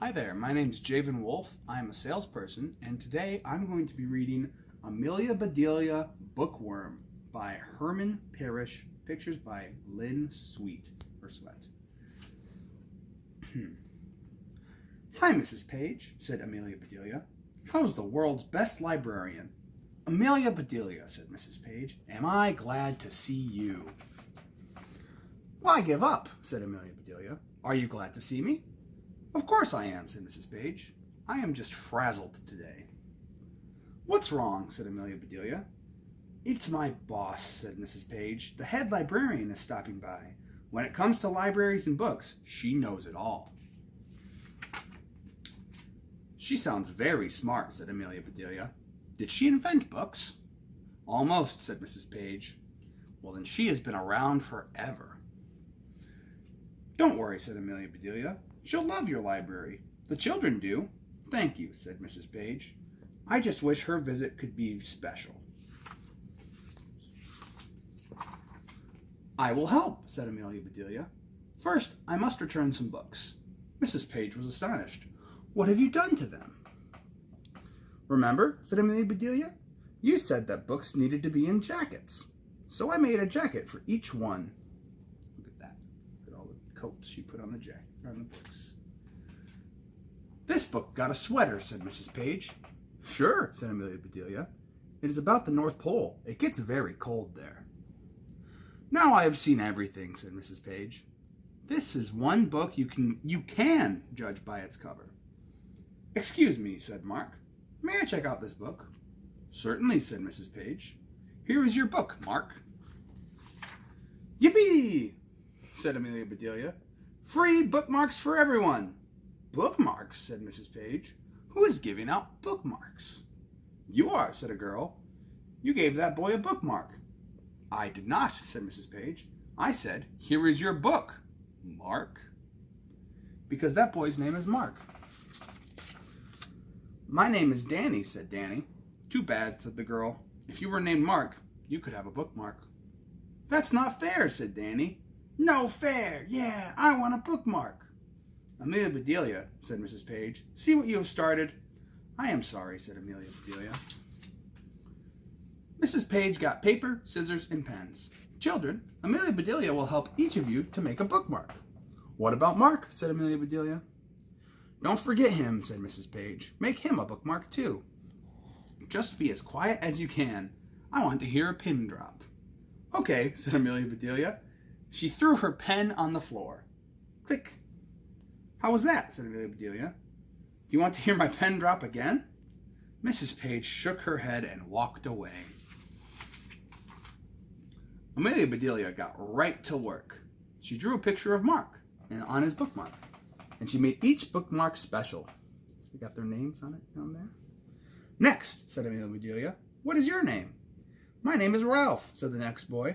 Hi there, my name's Jayvin Wolfe. I'm a salesperson, and today I'm going to be reading Amelia, Bedelia, Bookworm by Herman Parrish, pictures by Lynn Sweet. Hi, Mrs. Page, said Amelia Bedelia. How's the world's best librarian? Amelia Bedelia, said Mrs. Page. Am I glad to see you? Why give up, said Amelia Bedelia. Are you glad to see me? Of course I am, said Mrs. Page. I am just frazzled today. What's wrong, said Amelia Bedelia. It's my boss, said Mrs. Page. The head librarian is stopping by. When it comes to libraries and books, she knows it all. She sounds very smart, said Amelia Bedelia. Did she invent books? Almost, said Mrs. Page. Well, then she has been around forever. Don't worry, said Amelia Bedelia. She'll love your library. The children do. Thank you, said Mrs. Page. I just wish her visit could be special. I will help, said Amelia Bedelia. First, I must return some books. Mrs. Page was astonished. What have you done to them? Remember, said Amelia Bedelia, you said that books needed to be in jackets. So I made a jacket for each one. Look at that. Look at all the coats she put on the jacket, on the books. This book got a sweater, said Mrs. Page. Sure, said Amelia Bedelia. It is about the North Pole. It gets very cold there. Now I have seen everything, said Mrs. Page. This is one book you can judge by its cover. Excuse me, said Mark. May I check out this book? Certainly, said Mrs. Page. Here is your book, Mark. Yippee, said Amelia Bedelia. Free bookmarks for everyone. Bookmarks, said Mrs. Page. Who is giving out bookmarks? You are, said a girl. You gave that boy a bookmark. I did not, said Mrs. Page. I said, here is your book, Mark. Because that boy's name is Mark. My name is Danny, said Danny. Too bad, said the girl. If you were named Mark, you could have a bookmark. That's not fair, said Danny. No fair, yeah, I want a bookmark. Amelia Bedelia, said Mrs. Page, see what you have started. I am sorry, said Amelia Bedelia. Mrs. Page got paper, scissors, and pens. Children, Amelia Bedelia will help each of you to make a bookmark. What about Mark, said Amelia Bedelia. Don't forget him, said Mrs. Page. Make him a bookmark, too. Just be as quiet as you can. I want to hear a pin drop. Okay, said Amelia Bedelia. She threw her pen on the floor. Click. How was that, said Amelia Bedelia. Do you want to hear my pen drop again? Mrs. Page shook her head and walked away. Amelia Bedelia got right to work. She drew a picture of Mark on his bookmark, and she made each bookmark special. They got their names on it down there. Next, said Amelia Bedelia, what is your name? My name is Ralph, said the next boy.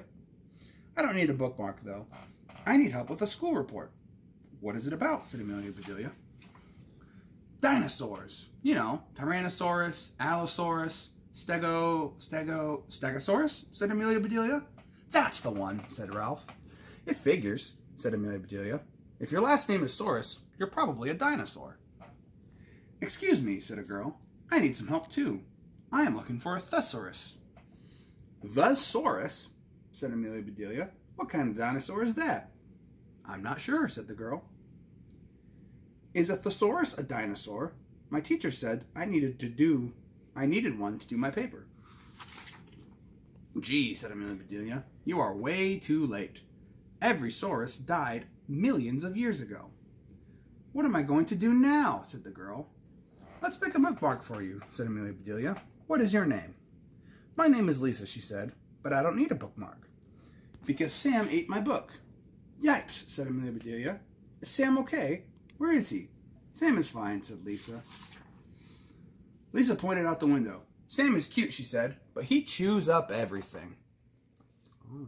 I don't need a bookmark, though. I need help with a school report. What is it about, said Amelia Bedelia. Dinosaurs. You know, Tyrannosaurus, Allosaurus, Stegosaurus, said Amelia Bedelia. That's the one, said Ralph. It figures, said Amelia Bedelia. If your last name is Saurus, you're probably a dinosaur. Excuse me, said a girl. I need some help, too. I am looking for a thesaurus. Thesaurus, said Amelia Bedelia. What kind of dinosaur is that? I'm not sure, said the girl. Is a thesaurus a dinosaur? My teacher said I needed one to do my paper. Gee, said Amelia Bedelia, you are way too late. Every saurus died millions of years ago. What am I going to do now, said the girl. Let's make a bookmark for you, said Amelia Bedelia. What is your name? My name is Lisa, she said, but I don't need a bookmark. Because Sam ate my book. Yipes, said Amelia Bedelia. Is Sam okay? Where is he? Sam is fine, said Lisa. Lisa pointed out the window. Sam is cute, she said, but he chews up everything. Oh,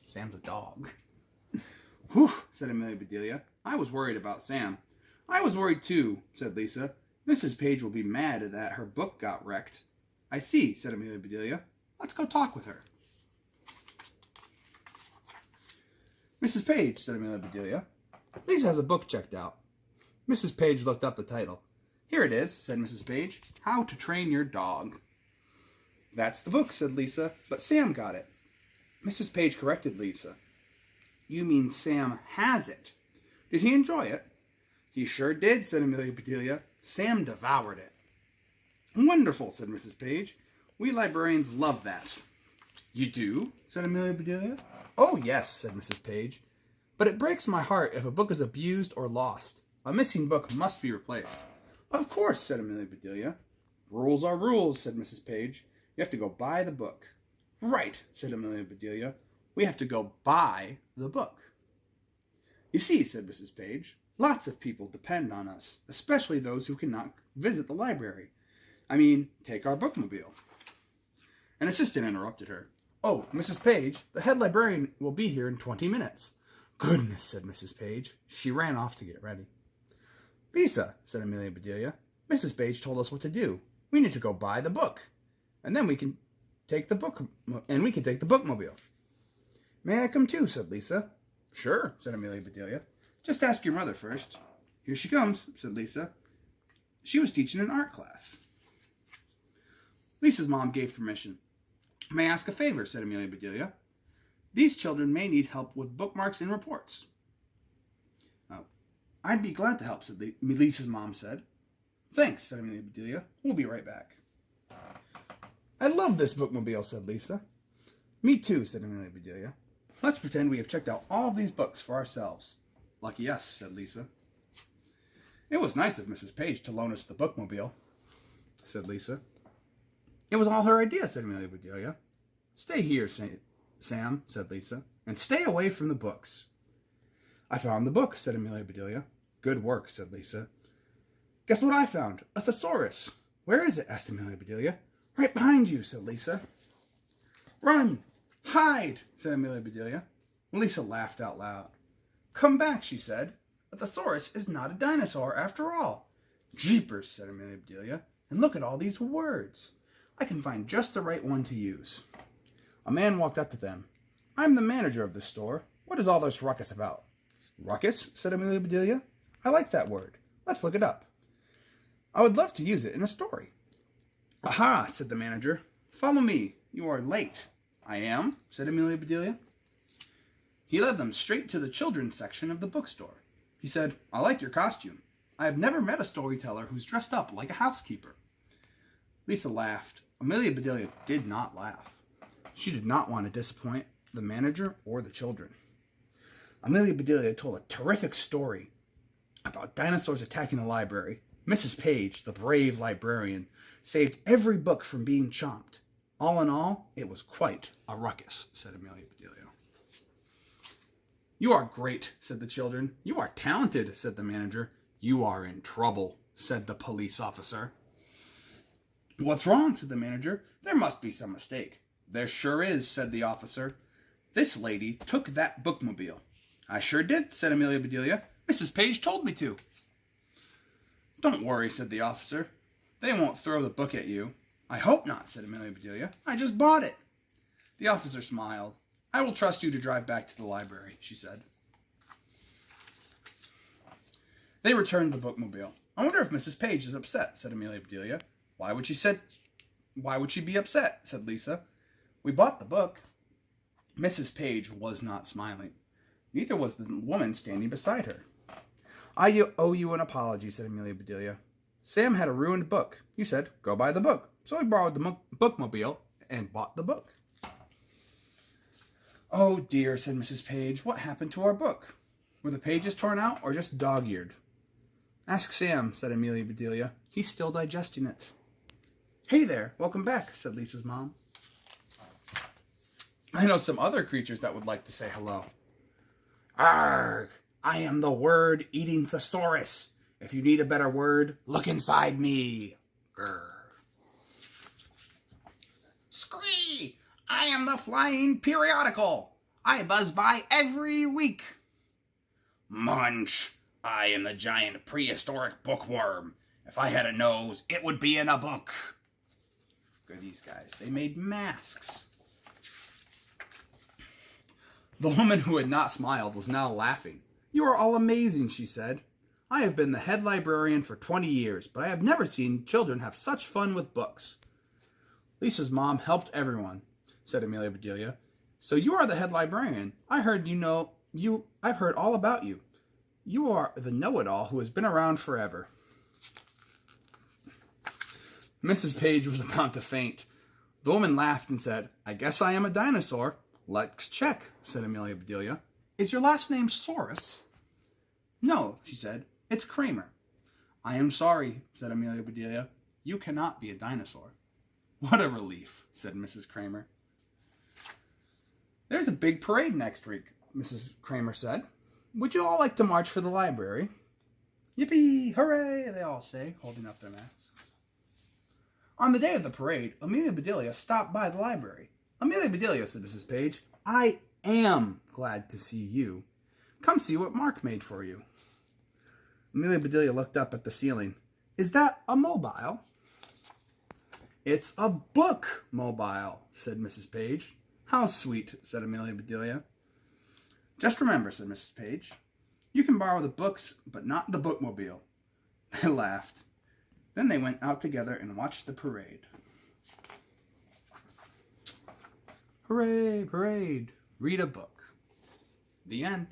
Sam's a dog. Whew, said Amelia Bedelia. I was worried about Sam. I was worried too, said Lisa. Mrs. Page will be mad that her book got wrecked. I see, said Amelia Bedelia. Let's go talk with her. Mrs. Page, said Amelia Bedelia, Lisa has a book checked out. Mrs. Page looked up the title. Here it is, said Mrs. Page. How to Train Your Dog. That's the book, said Lisa, but Sam got it. Mrs. Page corrected Lisa. You mean Sam has it. Did he enjoy it? He sure did, said Amelia Bedelia. Sam devoured it. Wonderful, said Mrs. Page. We librarians love that. You do? Said Amelia Bedelia. Oh, yes, said Mrs. Page. But it breaks my heart if a book is abused or lost. A missing book must be replaced. Of course, said Amelia Bedelia. Rules are rules, said Mrs. Page. You have to go buy the book. Right, said Amelia Bedelia. We have to go buy the book. You see, said Mrs. Page, lots of people depend on us, especially those who cannot visit the library. I mean, take our bookmobile. An assistant interrupted her. Oh, Mrs. Page, the head librarian will be here in 20 minutes. Goodness, said Mrs. Page. She ran off to get ready. Lisa, said Amelia Bedelia, Mrs. Page told us what to do. We need to go buy the book. And then we can take the bookmobile. May I come too, said Lisa. Sure, said Amelia Bedelia. Just ask your mother first. Here she comes, said Lisa. She was teaching an art class. Lisa's mom gave permission. May I ask a favor, said Amelia Bedelia. These children may need help with bookmarks and reports. I'd be glad to help, said Lisa's mom said. Thanks, said Amelia Bedelia. We'll be right back. I love this bookmobile, said Lisa. Me too, said Amelia Bedelia. Let's pretend we have checked out all of these books for ourselves. Lucky us, said Lisa. It was nice of Mrs. Page to loan us the bookmobile, said Lisa. It was all her idea, said Amelia Bedelia. Stay here, Sam, said Lisa, and stay away from the books. I found the book, said Amelia Bedelia. Good work, said Lisa. Guess what I found? A thesaurus. Where is it? Asked Amelia Bedelia. Right behind you, said Lisa. Run! Hide! Said Amelia Bedelia. Lisa laughed out loud. Come back, she said. A thesaurus is not a dinosaur after all. Jeepers, said Amelia Bedelia. And look at all these words. I can find just the right one to use. A man walked up to them. I'm the manager of this store. What is all this ruckus about? Ruckus, said Amelia Bedelia. I like that word. Let's look it up. I would love to use it in a story. Aha, said the manager. Follow me. You are late. I am, said Amelia Bedelia. He led them straight to the children's section of the bookstore. He said, I like your costume. I have never met a storyteller who's dressed up like a housekeeper. Lisa laughed. Amelia Bedelia did not laugh. She did not want to disappoint the manager or the children. Amelia Bedelia told a terrific story about dinosaurs attacking the library. Mrs. Page, the brave librarian, saved every book from being chomped. All in all, it was quite a ruckus, said Amelia Bedelia. You are great, said the children. You are talented, said the manager. You are in trouble, said the police officer. What's wrong, said the manager. There must be some mistake. There sure is, said the officer. This lady took that bookmobile. I sure did, said Amelia Bedelia. Mrs. Page told me to. Don't worry, said the officer. They won't throw the book at you. I hope not, said Amelia Bedelia. I just bought it. The officer smiled. I will trust you to drive back to the library, she said. They returned the bookmobile. I wonder if Mrs. Page is upset, said Amelia Bedelia. Why would she be upset, said Lisa. We bought the book. Mrs. Page was not smiling. Neither was the woman standing beside her. I owe you an apology, said Amelia Bedelia. Sam had a ruined book. You said, go buy the book. So I borrowed the bookmobile and bought the book. Oh dear, said Mrs. Page. What happened to our book? Were the pages torn out or just dog-eared? Ask Sam, said Amelia Bedelia. He's still digesting it. Hey there, welcome back, said Lisa's mom. I know some other creatures that would like to say hello. Arrgh, I am the word-eating thesaurus. If you need a better word, look inside me. Grr. Scree! I am the flying periodical. I buzz by every week. Munch! I am the giant prehistoric bookworm. If I had a nose, it would be in a book. Look at these guys. They made masks. The woman who had not smiled was now laughing. You are all amazing, she said. I have been the head librarian for 20 years, but I have never seen children have such fun with books. Lisa's mom helped everyone, said Amelia Bedelia. So you are the head librarian. I've heard all about you. You are the know-it-all who has been around forever. Mrs. Page was about to faint. The woman laughed and said, I guess I am a dinosaur. Let's check, said Amelia Bedelia. Is your last name Saurus? No, she said. It's Kramer. I am sorry, said Amelia Bedelia. You cannot be a dinosaur. What a relief, said Mrs. Kramer. There's a big parade next week, Mrs. Kramer said. Would you all like to march for the library? Yippee! Hooray! They all say, holding up their masks. On the day of the parade, Amelia Bedelia stopped by the library. Amelia Bedelia, said Mrs. Page, I am glad to see you. Come see what Mark made for you. Amelia Bedelia looked up at the ceiling. Is that a mobile? It's a book mobile, said Mrs. Page. How sweet, said Amelia Bedelia. Just remember, said Mrs. Page, you can borrow the books, but not the bookmobile. They laughed. Then they went out together and watched the parade. Hooray, parade! Read a book. The end.